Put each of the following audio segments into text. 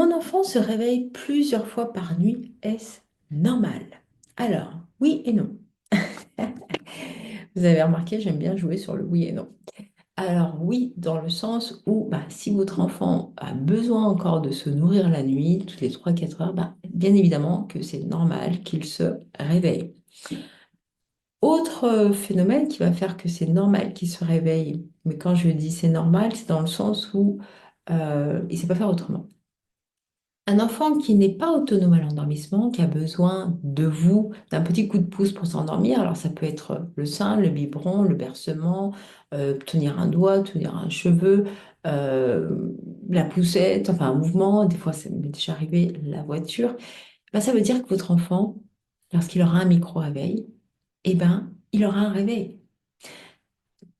Mon enfant se réveille plusieurs fois par nuit. Est-ce normal? Alors, oui et non. Vous avez remarqué, j'aime bien jouer sur le oui et non. Alors oui, dans le sens où si votre enfant a besoin encore de se nourrir la nuit, toutes les 3 4 heures, bien évidemment que c'est normal qu'il se réveille. Autre phénomène qui va faire que c'est normal qu'il se réveille, mais quand je dis c'est normal, c'est dans le sens où il ne sait pas faire autrement. Un enfant qui n'est pas autonome à l'endormissement, qui a besoin de vous, d'un petit coup de pouce pour s'endormir, alors ça peut être le sein, le biberon, le bercement, tenir un doigt, tenir un cheveu, euh, la poussette, enfin un mouvement, des fois ça m'est déjà arrivé, la voiture, ça veut dire que votre enfant, lorsqu'il aura un micro-réveil, il aura un réveil.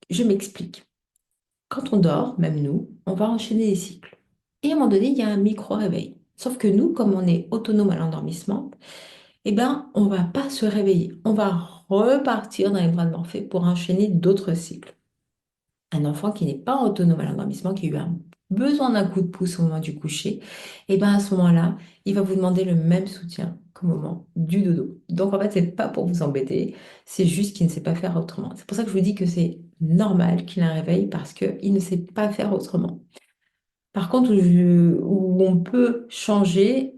Je m'explique. Quand on dort, même nous, on va enchaîner les cycles. Et à un moment donné, il y a un micro-réveil. Sauf que nous, comme on est autonome à l'endormissement, on va pas se réveiller. On va repartir dans les bras de Morphée pour enchaîner d'autres cycles. Un enfant qui n'est pas autonome à l'endormissement, qui a eu un besoin d'un coup de pouce au moment du coucher, à ce moment-là, il va vous demander le même soutien qu'au moment du dodo. Donc en fait, c'est pas pour vous embêter, c'est juste qu'il ne sait pas faire autrement. C'est pour ça que je vous dis que c'est normal qu'il ait un réveil parce qu'il ne sait pas faire autrement. Par contre, où on peut changer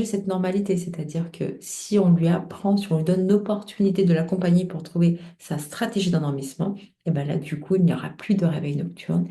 cette normalité, c'est-à-dire que si on lui apprend, si on lui donne l'opportunité de l'accompagner pour trouver sa stratégie d'endormissement, et bien là, du coup, il n'y aura plus de réveil nocturne